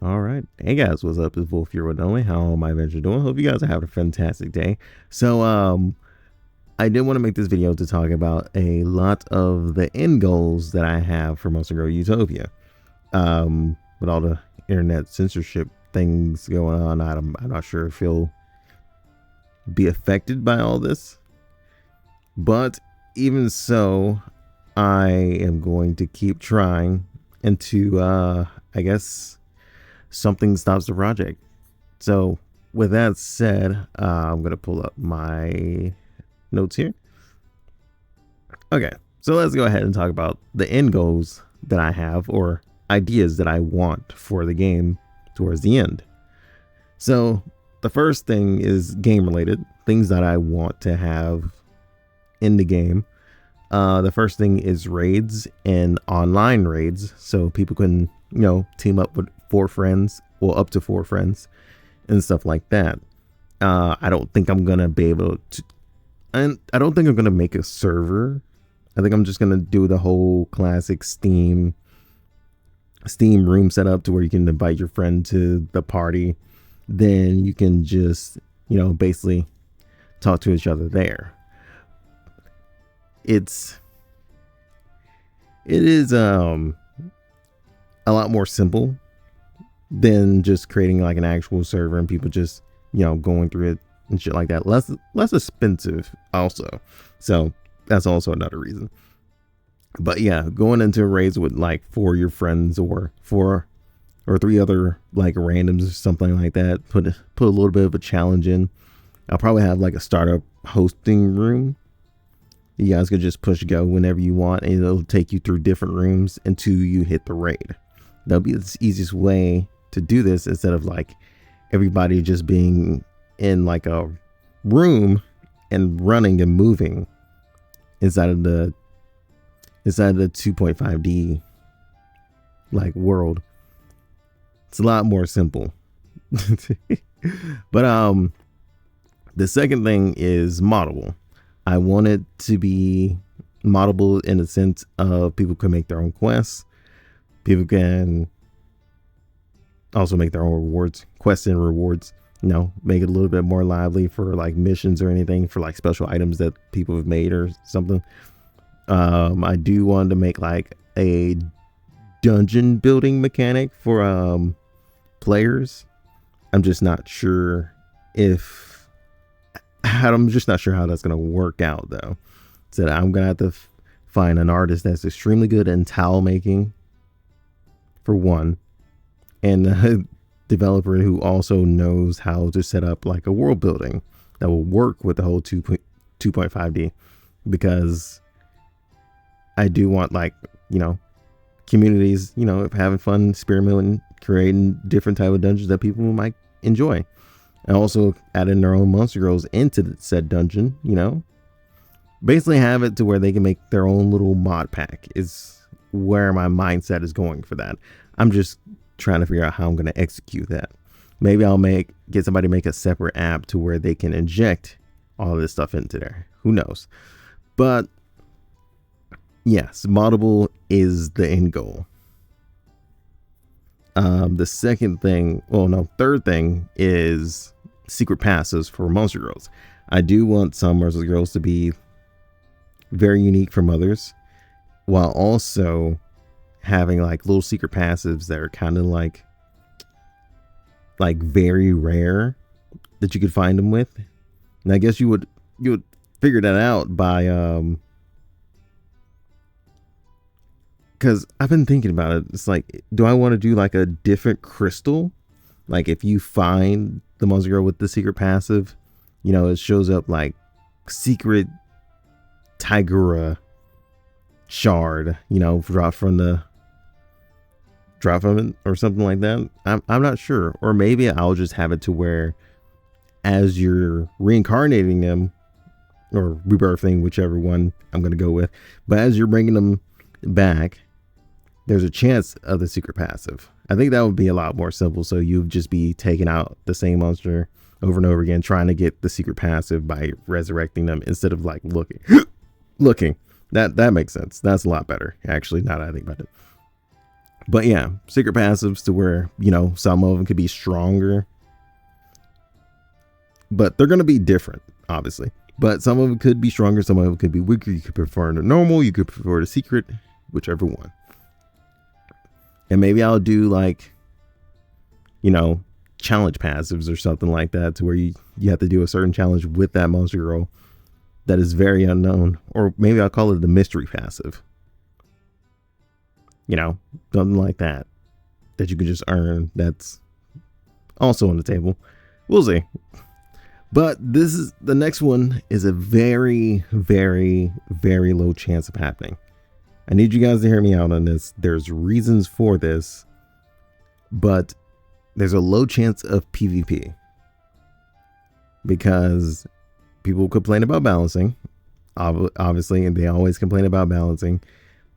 All right. Hey guys, what's up? It's Wolf here with Only. How my adventure doing? Hope you guys are having a fantastic day. I did want to make this video to talk about a lot of the end goals that I have for Monster Girl Utopia. With all the internet censorship things going on, I'm not sure if you'll be affected by all this. But even so, I am going to keep trying until, I guess, something stops the project. So with that said, I'm going to pull up my notes here. Okay, so let's go ahead and talk about the end goals that I have, or ideas that I want for the game towards the end. So the first thing is game related, things that I want to have in the game. The first thing is raids and online raids, so people can, team up with 4 friends, or up to 4 friends and stuff like that. I don't think I'm gonna be able to, and I don't think I'm gonna make a server. I think I'm just gonna do the whole classic Steam room setup to where you can invite your friend to the party. Then you can just, basically talk to each other there. It is a lot more simple than just creating like an actual server and people just, going through it and shit like that. Less expensive also. So that's also another reason. But yeah, going into raids with like 4 of your friends or 4 or 3 other like randoms or something like that. Put a little bit of a challenge in. I'll probably have like a startup hosting room. You guys could just push go whenever you want, and it'll take you through different rooms until you hit the raid. That'll be the easiest way to do this, instead of like everybody just being in like a room and running and moving inside of the 2.5D like world. It's a lot more simple. But the second thing is moddable. I want it to be moddable in the sense of people can make their own quests. People can also make their own rewards, quests and rewards, make it a little bit more lively for like missions or anything, for like special items that people have made or something. I do want to make like a dungeon building mechanic for players. I'm just not sure how that's going to work out though. So I'm going to have to find an artist that's extremely good in tile making for one, and a developer who also knows how to set up like a world building that will work with the whole 2.5D, because I do want like, communities, having fun, experimenting, creating different type of dungeons that people might enjoy. And also adding their own monster girls into the said dungeon, basically have it to where they can make their own little mod pack is where my mindset is going for that. I'm just trying to figure out how I'm going to execute that. Maybe I'll get somebody to make a separate app to where they can inject all of this stuff into there. Who knows? But yes, moddable is the end goal. The third thing is secret passes for monster girls. I do want some monster girls to be very unique from others, while also having like little secret passives that are kind of like very rare that you could find them with. And I guess you would figure that out by because I've been thinking about it. It's like, do I want to do like a different crystal? Like if you find the monster girl with the secret passive, it shows up like secret Tigera shard, drop from it or something like that. I'm not sure. Or maybe I'll just have it to where as you're reincarnating them or rebirthing, whichever one I'm going to go with, but as you're bringing them back, there's a chance of the secret passive. I think that would be a lot more simple. So you'd just be taking out the same monster over and over again, trying to get the secret passive by resurrecting them instead of like looking. That makes sense. That's a lot better, actually, now that I think about it. But yeah, secret passives to where, you know, some of them could be stronger, but they're going to be different, obviously. But some of them could be stronger, some of them could be weaker. You could prefer the normal, you could prefer the secret, whichever one. And maybe I'll do like, you know, challenge passives or something like that, to where you have to do a certain challenge with that monster girl that is very unknown. Or maybe I'll call it the mystery passive. You know, something like that you can just earn. That's also on the table. We'll see. But this is the next one is a very, very, very low chance of happening. I need you guys to hear me out on this. There's reasons for this, but there's a low chance of PvP because people complain about balancing, obviously, and they always complain about balancing.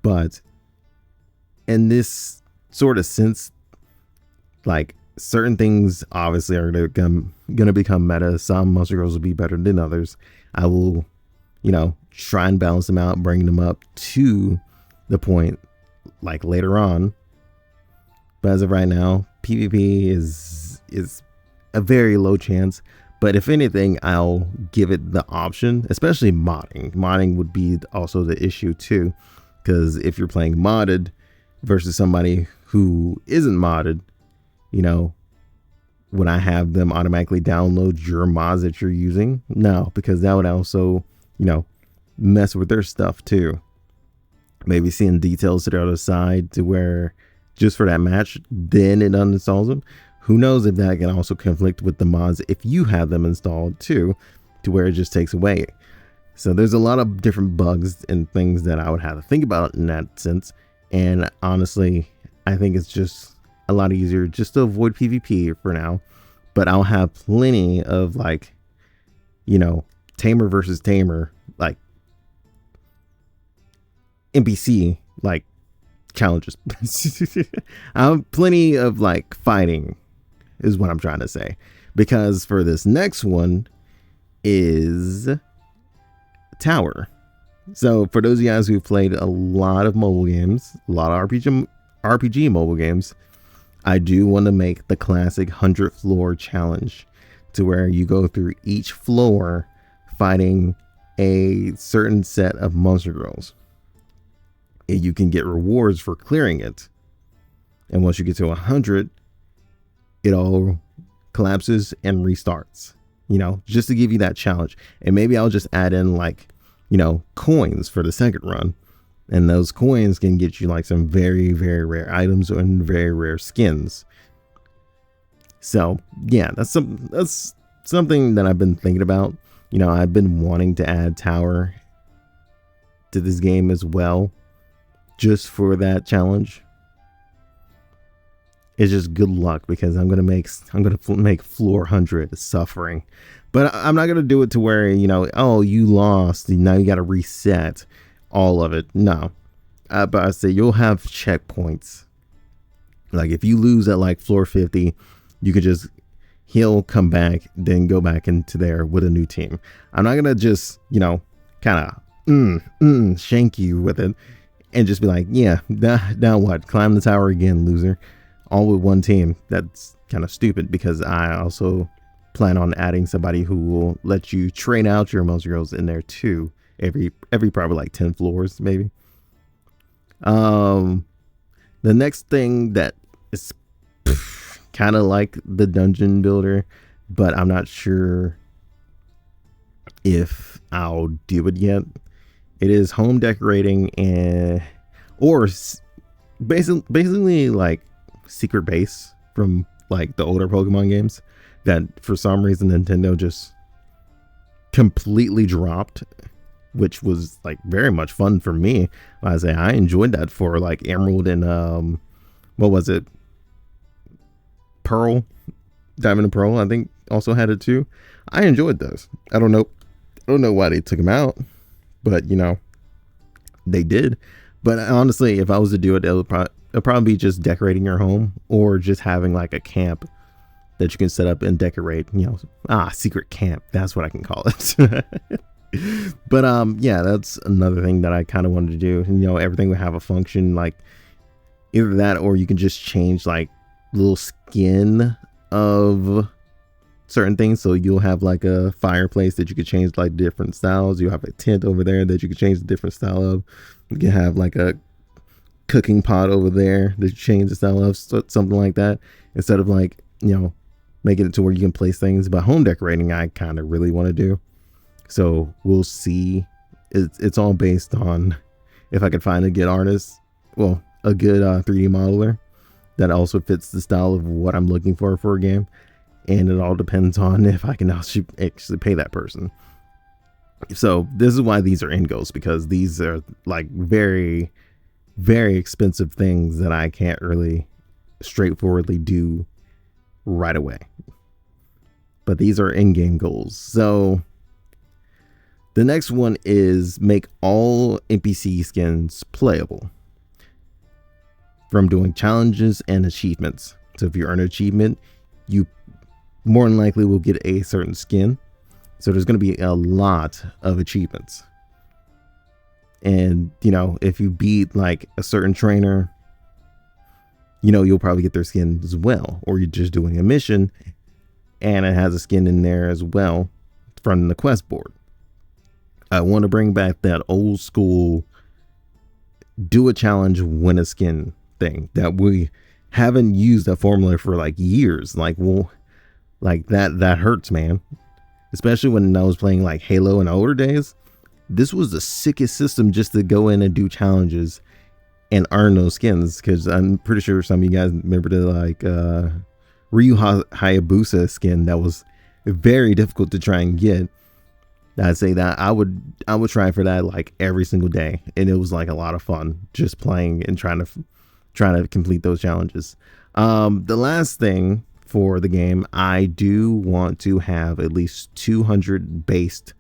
But in this sort of sense, like, certain things obviously are going to become meta. Some monster girls will be better than others. I will, you know, try and balance them out, bring them up to the point like later on. But as of right now, PvP is a very low chance. But if anything, I'll give it the option, especially modding. Modding would be also the issue too, because if you're playing modded versus somebody who isn't modded, you know, would I have them automatically download your mods that you're using? No, because that would also, you know, mess with their stuff too. Maybe seeing details to the other side to where just for that match, then it uninstalls them. Who knows if that can also conflict with the mods if you have them installed too, to where it just takes away. So there's a lot of different bugs and things that I would have to think about in that sense. And honestly, I think it's just a lot easier just to avoid PvP for now. But I'll have plenty of, like, you know, tamer versus tamer, like NPC like challenges. I have plenty of like fighting is what I'm trying to say, because for this next one is tower. So for those of you guys who've played a lot of mobile games, a lot of RPG mobile games, I do want to make the classic 100 floor challenge, to where you go through each floor fighting a certain set of monster girls, and you can get rewards for clearing it. And once you get to 100, it all collapses and restarts, you know, just to give you that challenge. And maybe I'll just add in, like, you know, coins for the second run. And those coins can get you like some very, very rare items and very rare skins. So yeah, that's something that I've been thinking about. You know, I've been wanting to add tower to this game as well, just for that challenge. It's just good luck, because I'm gonna make floor 100 suffering. But I'm not gonna do it to where, you know, oh, you lost, now you got to reset all of it. No, but I say you'll have checkpoints. Like if you lose at like floor 50, you could just heal, come back, then go back into there with a new team. I'm not gonna just, you know, kind of shank you with it and just be like, yeah, now what? Climb the tower again, loser. All with one team. That's kind of stupid, because I also plan on adding somebody who will let you train out your monster girls in there too. Every probably like 10 floors maybe. The next thing that is kind of like the dungeon builder, but I'm not sure if I'll do it yet. It is home decorating, or basically like secret base from like the older Pokemon games that for some reason Nintendo just completely dropped, which was like very much fun for me. I enjoyed that for like Emerald and what was it? Pearl, Diamond and Pearl, I think also had it too. I enjoyed those. I don't know why they took them out, but you know, they did. But honestly, if I was to do it, it'll probably be just decorating your home, or just having like a camp that you can set up and decorate, you know, secret camp. That's what I can call it. But yeah, that's another thing that I kind of wanted to do. You know, everything would have a function. Like Either that, or you can just change like little skin of certain things. So you'll have like a fireplace that you could change like different styles. You have a tent over there that you could change the different style of. You can have like a cooking pot over there that you change the style of, something like that, instead of like, making it to where you can place things. But home decorating, I kind of really want to do. So we'll see. It's all based on if I could find a good artist, well, a good 3D modeler that also fits the style of what I'm looking for a game. And it all depends on if I can actually pay that person. So this is why these are end goals, because these are like very, very expensive things that I can't really straightforwardly do right away. But these are in-game goals. So the next one is make all NPC skins playable from doing challenges and achievements. So if you earn an achievement, you more than likely will get a certain skin. So there's going to be a lot of achievements. And, if you beat like a certain trainer, you'll probably get their skin as well. Or you're just doing a mission and it has a skin in there as well from the quest board. I want to bring back that old school do a challenge, win a skin thing that we haven't used that formula for like years. Like, well, like that hurts, man. Especially when I was playing like Halo in older days. This was the sickest system just to go in and do challenges and earn those skins. Because I'm pretty sure some of you guys remember the like Ryu Hayabusa skin that was very difficult to try and get. I'd say that I would try for that like every single day, and it was like a lot of fun just playing and trying to complete those challenges. The last thing for the game, I do want to have at least 200 based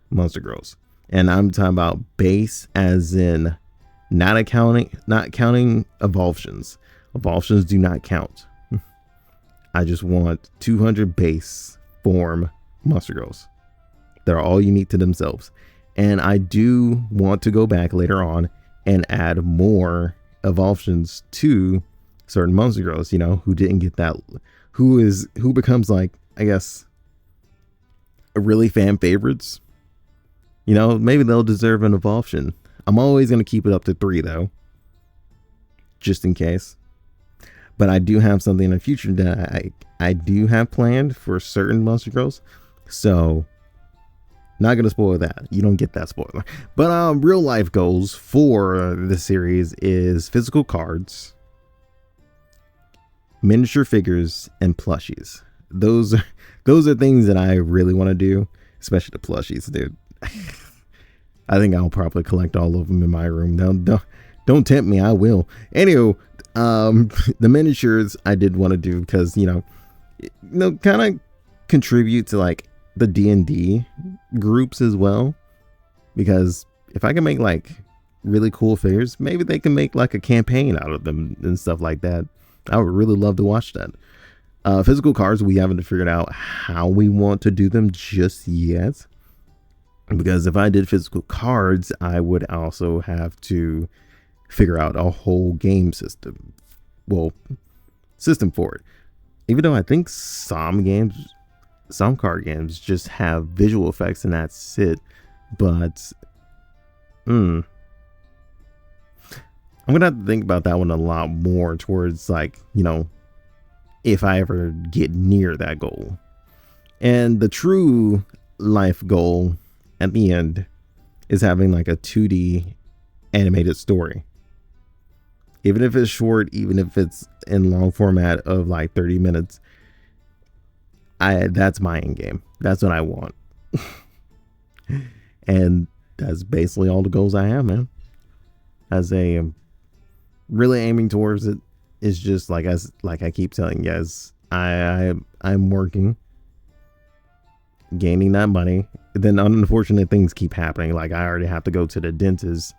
monster girls, and I'm talking about base as in not counting evoltions. Evoltions do not count. I just want 200 base form monster girls. They're all unique to themselves. And I do want to go back later on and add more evoltions to certain monster girls, who didn't get that, who becomes like, I guess, a really fan favorites. Maybe they'll deserve an evolution. I'm always going to keep it up to 3 though, just in case. But I do have something in the future that I do have planned for certain monster girls. So not going to spoil that. You don't get that spoiler. But real life goals for the series is physical cards, miniature figures, and plushies. Those are things that I really want to do, especially the plushies, dude. I think I'll probably collect all of them in my room. Don't tempt me. I will. Anyway, the miniatures I did want to do because, kind of contribute to like the D&D groups as well, because if I can make like really cool figures, maybe they can make like a campaign out of them and stuff like that. I would really love to watch that. Physical cards, we haven't figured out how we want to do them just yet, because if I did physical cards, I would also have to figure out a whole game system for it. Even though I think some card games just have visual effects and that's it. But I'm gonna have to think about that one a lot more towards like, if I ever get near that goal. And the true life goal at the end is having like a 2D animated story. Even if it's short, even if it's in long format of like 30 minutes, that's my end game. That's what I want. And that's basically all the goals I have, man. As really aiming towards it is just like I keep telling you guys, I'm working, gaining that money. Then unfortunate things keep happening. Like I already have to go to the dentist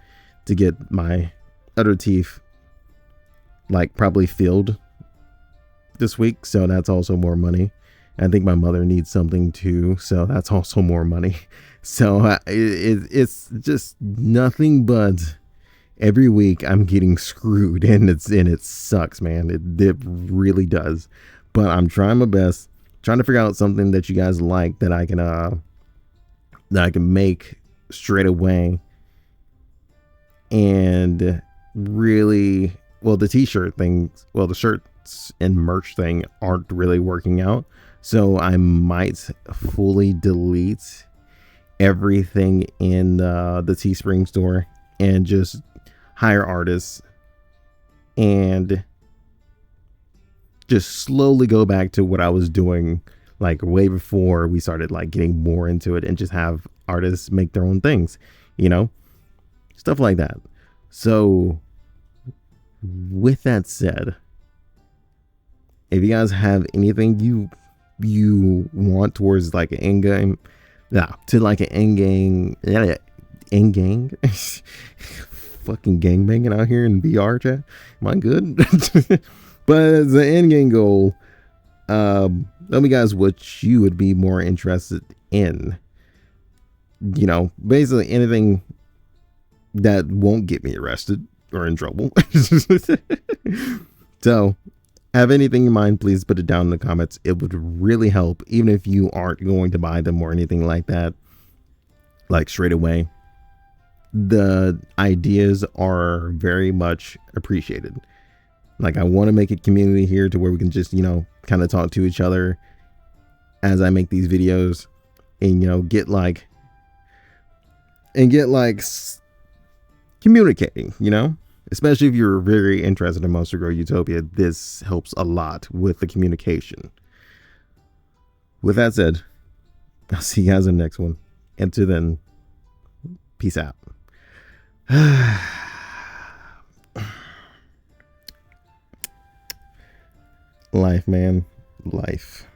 to get my other teeth like probably filled this week, so that's also more money. I think my mother needs something too, so that's also more money. So it's just nothing but every week I'm getting screwed, and it sucks, man. It really does. But I'm trying my best, trying to figure out something that you guys like that I can make straight away. And really, well, the t-shirt thing, well, the shirts and merch thing aren't really working out. So I might fully delete everything in the Teespring store and just hire artists and just slowly go back to what I was doing like way before we started like getting more into it, and just have artists make their own things, stuff like that. So with that said, if you guys have anything you want towards like an end game, to like an end gang, fucking gang banging out here in VR chat. Am I good? But as an end game goal, tell me guys what you would be more interested in. Basically anything that won't get me arrested or in trouble. So, have anything in mind, please put it down in the comments. It would really help, even if you aren't going to buy them or anything like that, like straight away. The ideas are very much appreciated. Like, I want to make a community here to where we can just, kind of talk to each other as I make these videos, and, get communicating, especially if you're very interested in Monster Girl Utopia. This helps a lot with the communication. With that said, I'll see you guys in the next one. Until then, peace out. Life, man. Life.